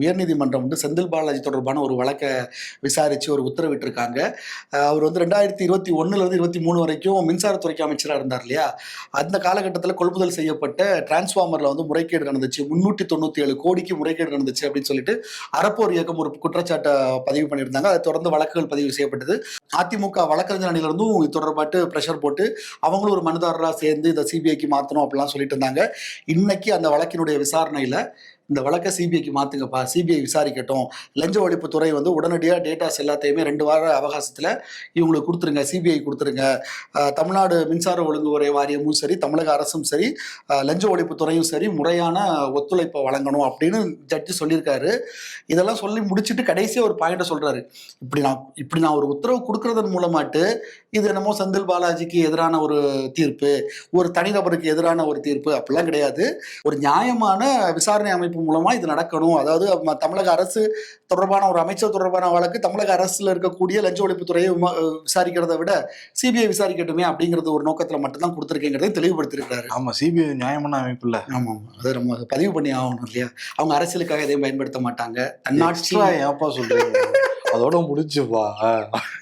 உயர்நீதிமன்றம் வந்து செந்தில் பாலாஜி தொடர்பான ஒரு வழக்கை விசாரிச்சு ஒரு உத்தரவிட்டிருக்காங்க. அவர் வந்து 2021 இருந்து 23 வரைக்கும் மின்சாரத்துறைக்கு அமைச்சரா இருந்தார் இல்லையா? அந்த காலகட்டத்தில கொள்முதல் செய்யப்பட்ட டிரான்ஸ்ஃபார்மர்ல வந்து முறைகேடு நடந்துச்சு. 397 கோடிக்கு முறைகேடு நடந்துச்சு அப்படின்னு சொல்லிட்டு அறப்போர் இயக்கம் ஒரு குற்றச்சாட்ட பதிவு பண்ணியிருந்தாங்க. அதை தொடர்ந்து வழக்குகள் பதிவு செய்யப்பட்டது. அதிமுக வழக்கறிஞர் அணியிலிருந்தும் இது தொடர்பாட்டு பிரஷர் போட்டு அவங்களும் ஒரு மனுதாரரா சேர்ந்து இதை சிபிஐக்கு மாத்தணும் அப்படிலாம் சொல்லிட்டு இருந்தாங்க. இன்னைக்கு அந்த வழக்கினுடைய விசாரணையில இந்த வழக்கை சிபிஐக்கு மாத்துங்கப்பா, சிபிஐ விசாரிக்கட்டும், லஞ்ச ஒழிப்புத்துறை வந்து உடனடியாக டேட்டாஸ் எல்லாத்தையுமே 2 வார அவகாசத்தில் இவங்களுக்கு கொடுத்துருங்க, சிபிஐ கொடுத்துருங்க. தமிழ்நாடு மின்சார ஒழுங்குமுறை வாரியமும் சரி, தமிழக அரசும் சரி, லஞ்ச ஒழிப்புத்துறையும் சரி முறையான ஒத்துழைப்பை வழங்கணும் அப்படின்னு ஜட்ஜி சொல்லியிருக்காரு. இதெல்லாம் சொல்லி முடிச்சுட்டு கடைசியாக ஒரு பாயிண்ட்டை சொல்றாரு. இப்படி நான் ஒரு உத்தரவு கொடுக்கறதன் மூலமாட்டு இது என்னமோ செந்தில் பாலாஜிக்கு எதிரான ஒரு தீர்ப்பு, ஒரு தனிநபருக்கு எதிரான ஒரு தீர்ப்பு அப்படிலாம் கிடையாது. ஒரு நியாயமான விசாரணை அமைப்பு மூலமா இது நடக்கணும். அதாவது தமிழக அரசு தொடர்பான ஒரு அமைச்சர் தொடர்பான வழக்கு தமிழக அரசுல இருக்கக்கூடிய லஞ்ச ஒழிப்புத்துறையை விசாரிக்கிறத விட சிபிஐ விசாரிக்கட்டுமே அப்படிங்கிறது ஒரு நோக்கத்துல மட்டும்தான் கொடுத்திருக்கேங்கிறதை தெளிவுபடுத்திருக்காரு. ஆமா, சிபிஐ நியாயமான அமைப்பு இல்ல. ஆமா, அதை நம்ம பதிவு பண்ணி ஆகணும் இல்லையா? அவங்க அரசியலுக்காக எதையும் பயன்படுத்த மாட்டாங்க. ஏன்ப்பா சொல்றீங்க? அதோட முடிச்சுப்பா.